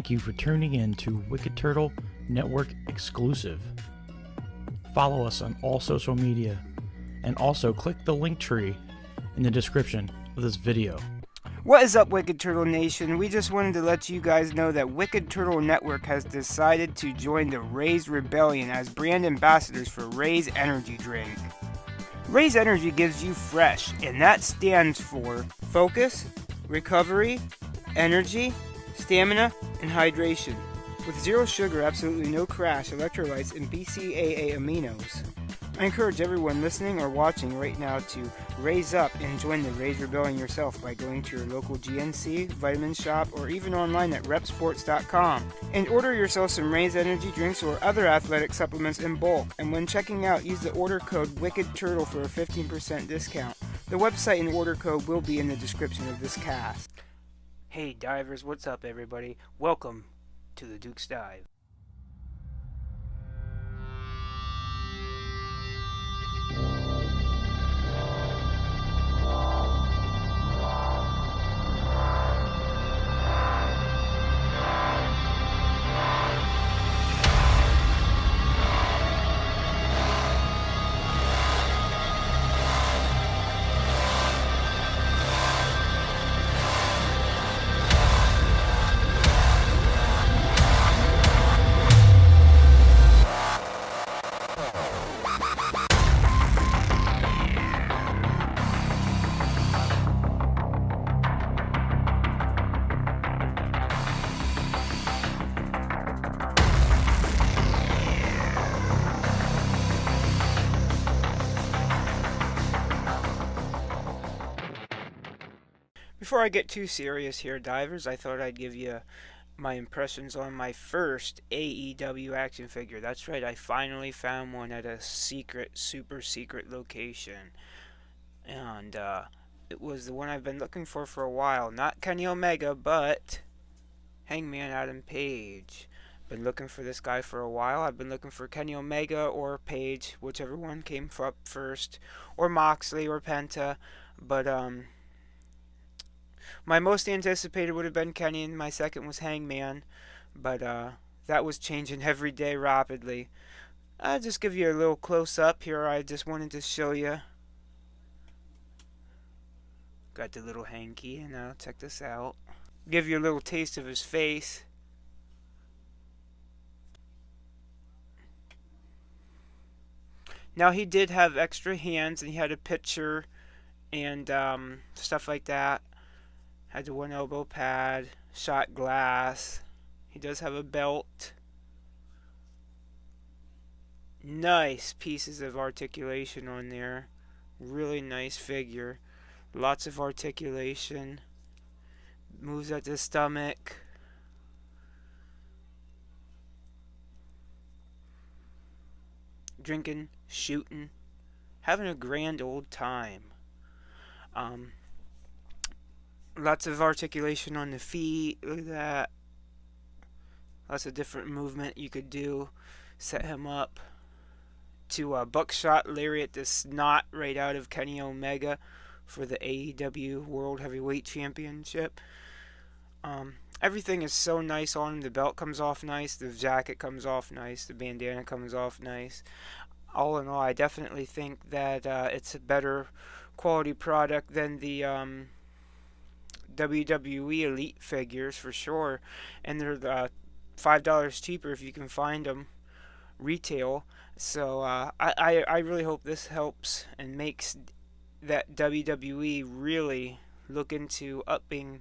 Thank you for tuning in to Wicked Turtle Network exclusive. Follow us on all social media and also click the link tree in the description of this video. What is up, Wicked Turtle Nation? We just wanted to let you guys know that Wicked Turtle Network has decided to join the Raise Rebellion as brand ambassadors for Raise Energy Drink. Raise Energy gives you fresh, and that stands for focus, recovery, energy, stamina, and hydration. With zero sugar, absolutely no crash, electrolytes, and BCAA aminos. I encourage everyone listening or watching right now to raise up and join the Raise Rebellion yourself by going to your local GNC, vitamin shop, or even online at repsports.com and order yourself some Raise energy drinks or other athletic supplements in bulk. And when checking out, use the order code WICKEDTURTLE for a 15% discount. The website and order code will be in the description of this cast. Hey divers, what's up everybody? Welcome to the Duke's Dive. Before I get too serious here, divers, I thought I'd give you my impressions on my first AEW action figure. That's right, I finally found one at a secret, super secret location. And it was the one I've been looking for a while. Not Kenny Omega, but Hangman Adam Page. Been looking for this guy for a while. I've been looking for Kenny Omega or Page, whichever one came up first, or Moxley or Penta, but my most anticipated would have been Kenny, and my second was Hangman, but that was changing every day rapidly. I'll just give you a little close-up here. I just wanted to show you. Got the little hanky, and now check this out. Give you a little taste of his face. Now, he did have extra hands, and he had a pitcher and stuff like that. Had the one elbow pad, shot glass. He does have a belt. Nice pieces of articulation on there. Really nice figure. Lots of articulation. Moves at the stomach. Drinking, shooting, having a grand old time. Lots of articulation on the feet. Look at that. Lots of different movement you could do. Set him up to a buckshot lariat the snot right out of Kenny Omega for the AEW World Heavyweight Championship. Everything is so nice on him. The belt comes off nice. The jacket comes off nice. The bandana comes off nice. All in all, I definitely think that it's a better quality product than the WWE Elite figures for sure, and they're $5 cheaper if you can find them retail. So I really hope this helps and makes that WWE really look into upping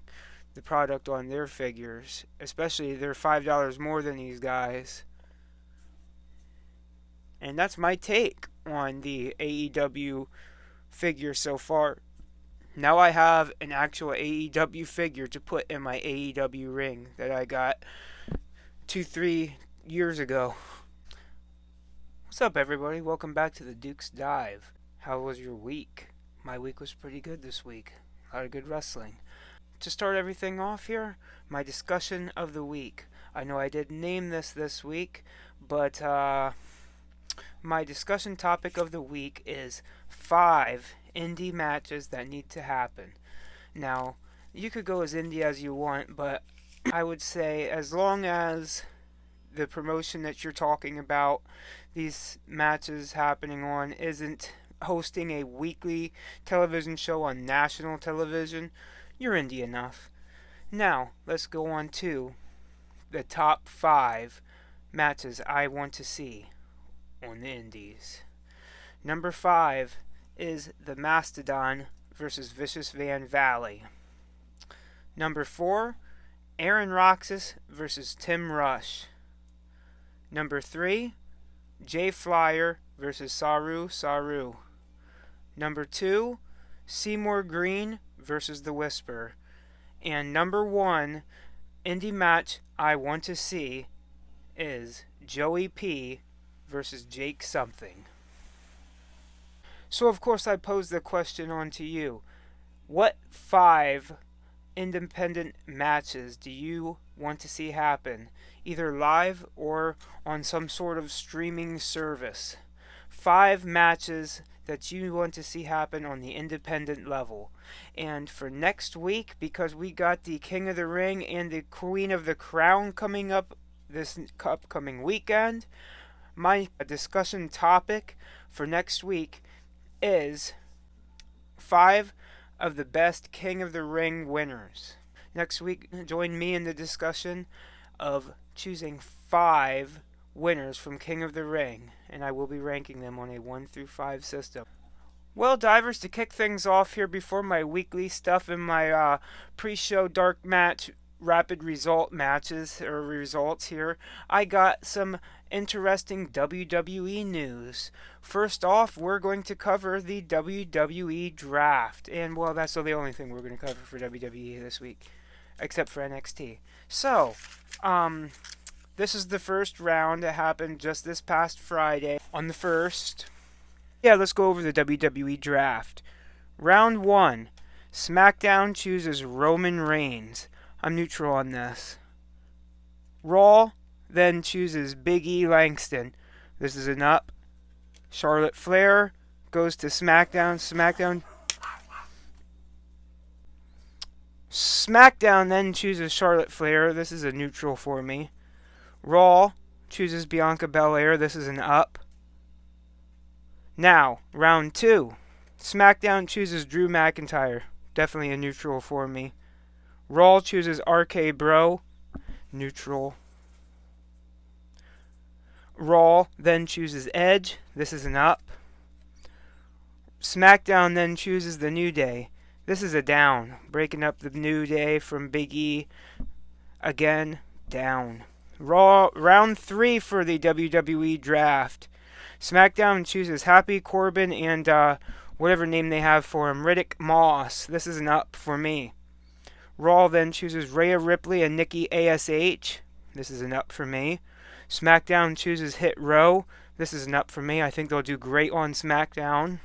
the product on their figures, especially they're $5 more than these guys. And that's my take on the AEW figure so far. Now I have an actual AEW figure to put in my AEW ring that I got 2-3 years ago. What's up everybody? Welcome back to the Duke's Dive. How was your week? My week was pretty good this week. A lot of good wrestling. To start everything off here, my discussion of the week. I know I didn't name this week, but my discussion topic of the week is 5 indie matches that need to happen. Now, you could go as indie as you want, but I would say as long as the promotion that you're talking about, these matches happening on, isn't hosting a weekly television show on national television, you're indie enough. Now, let's go on to the top 5 matches I want to see on the indies. Number 5 is the Mastodon versus Vicious Van Valley. Number 4, Aaron Roxas versus Tim Rush. Number 3, Jay Flyer versus Saru Saru. Number 2, Seymour Green versus The Whisper. And number 1 indie match I want to see is Joey P versus Jake Something. So of course I pose the question on to you. What 5 independent matches do you want to see happen, either live or on some sort of streaming service? 5 matches that you want to see happen on the independent level. And for next week, because we got the King of the Ring and the Queen of the Crown coming up this upcoming weekend, my discussion topic for next week is 5 of the best King of the Ring winners. Next week, join me in the discussion of choosing 5 winners from King of the Ring, and I will be ranking them on a 1 through 5 system. Well, divers, to kick things off here before my weekly stuff and my pre-show dark match rapid result matches or results here, I got some interesting WWE news. First off, we're going to cover the WWE draft, and well, that's the only thing we're going to cover for WWE this week, except for NXT. So, this is the first round that happened just this past Friday on the 1st. Yeah, let's go over the WWE draft. Round 1, SmackDown chooses Roman Reigns. I'm neutral on this. Raw then chooses Big E Langston. This is an up. Charlotte Flair goes to SmackDown. SmackDown then chooses Charlotte Flair. This is a neutral for me. Raw chooses Bianca Belair. This is an up. Now, round 2. SmackDown chooses Drew McIntyre. Definitely a neutral for me. Raw chooses RK Bro. Neutral. Raw then chooses Edge. This is an up. SmackDown then chooses The New Day. This is a down. Breaking up The New Day from Big E. Again, down. Raw, round 3 for the WWE draft. SmackDown chooses Happy Corbin and whatever name they have for him, Riddick Moss. This is an up for me. Raw then chooses Rhea Ripley and Nikki ASH. This is an up for me. SmackDown chooses Hit Row. This is an up for me. I think they'll do great on SmackDown.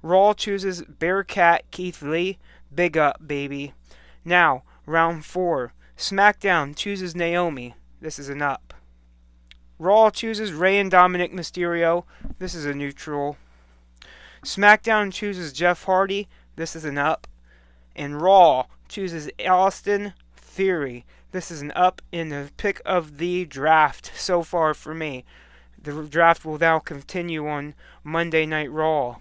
Raw chooses Bearcat Keith Lee. Big up, baby. Now, round 4. SmackDown chooses Naomi. This is an up. Raw chooses Rey and Dominic Mysterio. This is a neutral. SmackDown chooses Jeff Hardy. This is an up. And Raw chooses Austin Theory. This is an up in the pick of the draft so far for me. The draft will now continue on Monday Night Raw.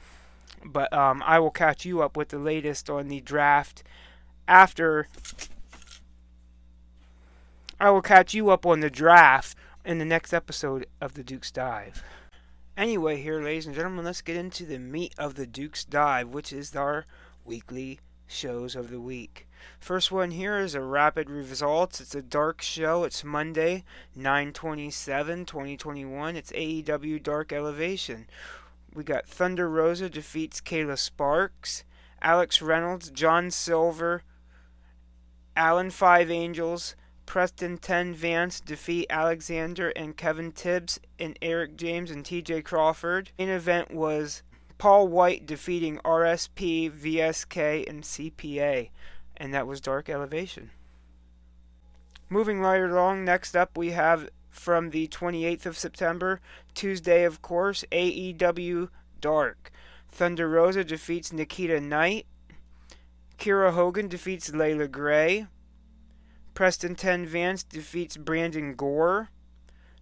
But I will catch you up with the latest on the draft after. I will catch you up on the draft in the next episode of the Duke's Dive. Anyway, here, ladies and gentlemen, let's get into the meat of the Duke's Dive, which is our weekly shows of the week. First one here is a rapid results. It's a dark show. It's Monday, 9/27/2021. It's AEW Dark Elevation. We got Thunder Rosa defeats Kayla Sparks. Alex Reynolds, John Silver, Alan Five Angels, Preston 10 Vance defeat Alexander and Kevin Tibbs and Eric James and TJ Crawford. Main event was Paul White defeating RSP, VSK, and CPA. And that was Dark Elevation. Moving right along, next up we have from the 28th of September, Tuesday of course, AEW Dark. Thunder Rosa defeats Nikita Knight. Kira Hogan defeats Layla Gray. Preston 10 Vance defeats Brandon Gore.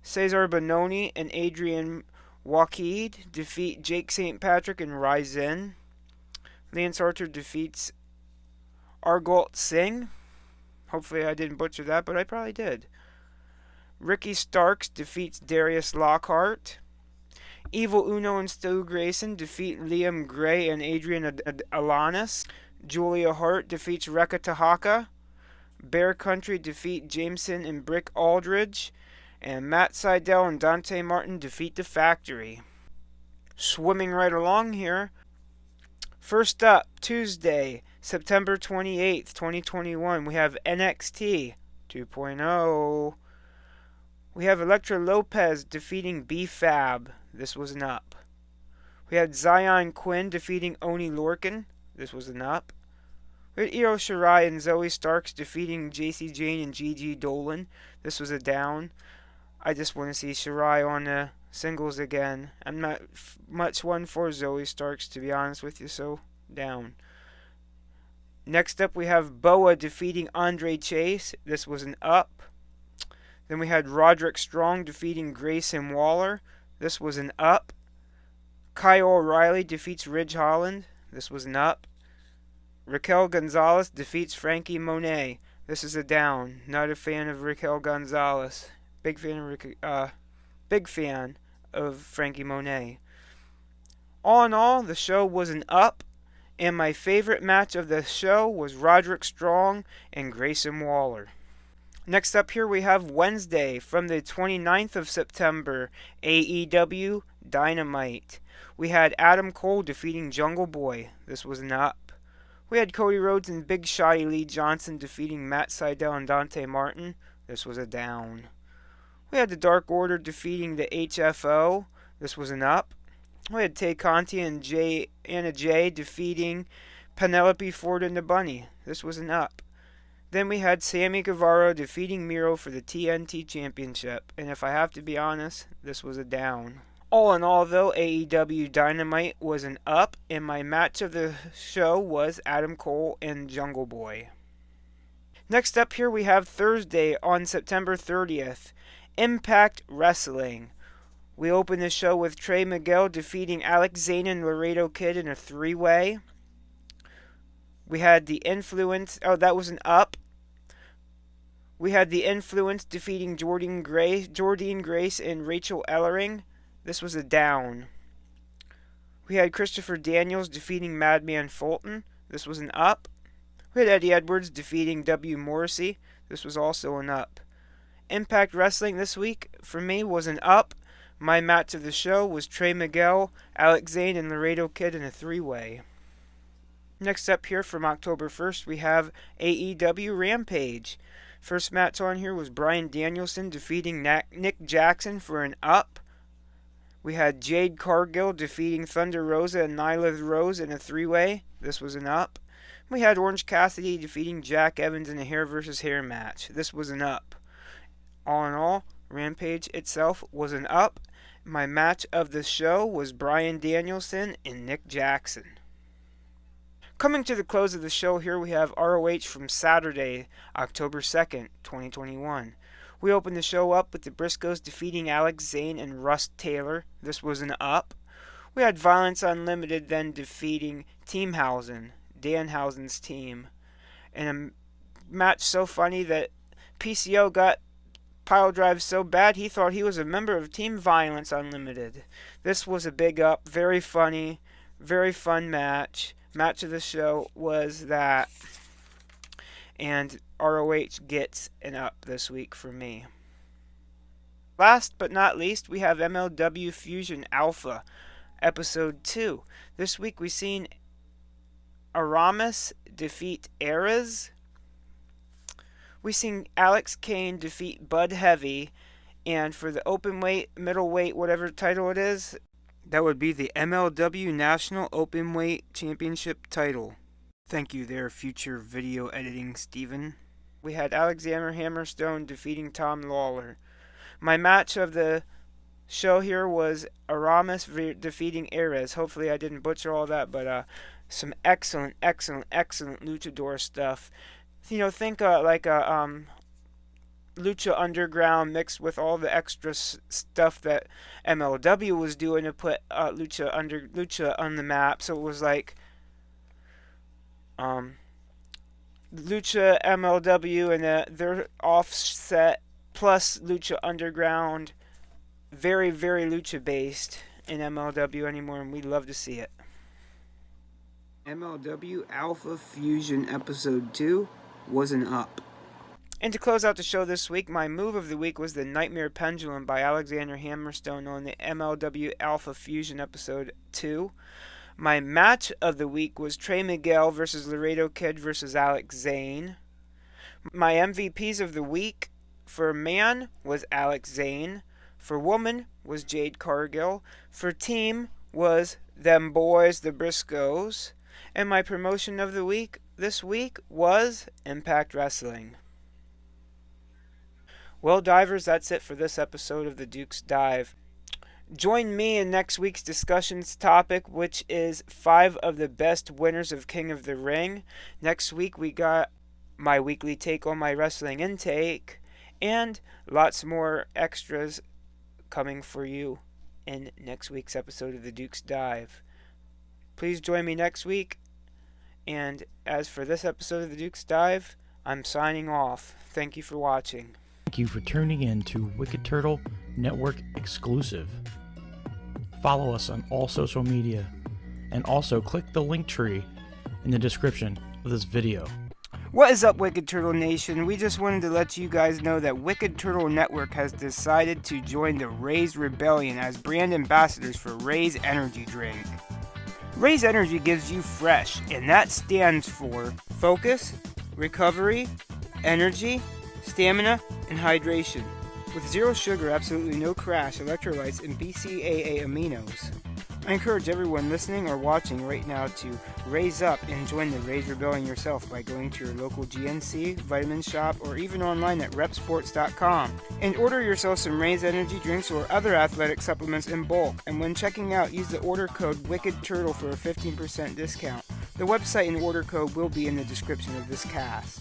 Cesar Bononi and Adrian Wakid defeat Jake St. Patrick and Ryzen. Lance Archer defeats Argolt Singh. Hopefully I didn't butcher that, but I probably did. Ricky Starks defeats Darius Lockhart. Evil Uno and Stu Grayson defeat Liam Gray and Adrian Alanis. Julia Hart defeats Rekka Tahaka. Bear Country defeat Jameson and Brick Aldridge. And Matt Seidel and Dante Martin defeat The Factory. Swimming right along here. First up, Tuesday, September 28th, 2021, we have NXT 2.0. We have Elektra Lopez defeating B-Fab. This was an up. We had Zion Quinn defeating Oni Lorcan. This was an up. We had Io Shirai and Zoe Starks defeating JC Jane and Gigi Dolan. This was a down. I just want to see Shirai on the singles again. I'm not much one for Zoe Starks, to be honest with you, so down. Next up, we have Boa defeating Andre Chase. This was an up. Then we had Roderick Strong defeating Grayson Waller. This was an up. Kyle O'Reilly defeats Ridge Holland. This was an up. Raquel Gonzalez defeats Frankie Monet. This is a down. Not a fan of Raquel Gonzalez. Big fan of Frankie Monet. All in all, the show was an up, and my favorite match of the show was Roderick Strong and Grayson Waller. Next up here we have Wednesday from the 29th of September, AEW Dynamite. We had Adam Cole defeating Jungle Boy. This was an up. We had Cody Rhodes and Big Shotty Lee Johnson defeating Matt Seidel and Dante Martin. This was a down. We had the Dark Order defeating the HFO. This was an up. We had Tay Conti and Anna Jay defeating Penelope Ford and the Bunny. This was an up. Then we had Sammy Guevara defeating Miro for the TNT Championship. And if I have to be honest, this was a down. All in all, though, AEW Dynamite was an up, and my match of the show was Adam Cole and Jungle Boy. Next up here we have Thursday on September 30th, Impact Wrestling. We open the show with Trey Miguel defeating Alex Zane and Laredo Kid in a three-way. We had the Influence. Oh, that was an up. We had the Influence defeating Jordine Grace and Rachel Ellering. This was a down. We had Christopher Daniels defeating Madman Fulton. This was an up. We had Eddie Edwards defeating W. Morrissey. This was also an up. Impact Wrestling this week, for me, was an up. My match of the show was Trey Miguel, Alex Zane, and Laredo Kid in a three-way. Next up here from October 1st, we have AEW Rampage. First match on here was Bryan Danielson defeating Nick Jackson for an up. We had Jade Cargill defeating Thunder Rosa and Nyla Rose in a three-way. This was an up. We had Orange Cassidy defeating Jack Evans in a hair versus hair match. This was an up. All in all, Rampage itself was an up. My match of the show was Bryan Danielson and Nick Jackson. Coming to the close of the show here, we have ROH from Saturday, October 2nd, 2021. We opened the show up with the Briscoes defeating Alex Zane and Russ Taylor. This was an up. We had Violence Unlimited then defeating Teamhausen, Danhausen's team. In a match so funny that PCO got pile drive so bad he thought he was a member of Team Violence Unlimited. This was a big up, very funny, very fun match. Match of the show was that, and ROH gets an up this week for me. Last but not least, we have MLW Fusion Alpha, Episode 2. This week we seen Aramis defeat Ares. We seen Alex Kane defeat Bud Heavy, and for the open weight, middleweight, whatever title it is, that would be the MLW National Openweight Championship title. Thank you there, future video editing Steven. We had Alexander Hammerstone defeating Tom Lawler. My match of the show here was Aramis defeating Ares. Hopefully I didn't butcher all that, but some excellent luchador stuff. You know, think like a Lucha Underground mixed with all the extra stuff that MLW was doing to put Lucha on the map. So it was like Lucha MLW and their offset plus Lucha Underground. Very, very Lucha based in MLW anymore, and we'd love to see it. MLW Alpha Fusion Episode 2 was an up. And to close out the show this week, my move of the week was the Nightmare Pendulum by Alexander Hammerstone on the MLW Alpha Fusion Episode 2. My match of the week was Trey Miguel versus Laredo Kid versus Alex Zane. My MVPs of the week for man was Alex Zane. For woman was Jade Cargill. For team was Them Boys, the Briscoes. And my promotion of the week this week was Impact Wrestling. Well, divers, that's it for this episode of the Duke's Dive. Join me in next week's discussions topic, which is 5 of the best winners of King of the Ring. Next week we got my weekly take on my wrestling intake and lots more extras coming for you in next week's episode of the Duke's Dive. Please join me next week. And as for this episode of the Duke's Dive, I'm signing off. Thank you for watching. Thank you for tuning in to Wicked Turtle Network exclusive. Follow us on all social media, and also click the link tree in the description of this video. What is up, Wicked Turtle Nation? We just wanted to let you guys know that Wicked Turtle Network has decided to join the Raise Rebellion as brand ambassadors for Raise Energy Drink. Raise Energy gives you fresh, and that stands for focus, recovery, energy, stamina, and hydration. With zero sugar, absolutely no crash, electrolytes, and BCAA aminos. I encourage everyone listening or watching right now to raise up and join the Raise Rebellion yourself by going to your local GNC, vitamin shop, or even online at repsports.com. And order yourself some Raise energy drinks or other athletic supplements in bulk. And when checking out, use the order code WICKEDTURTLE for a 15% discount. The website and order code will be in the description of this cast.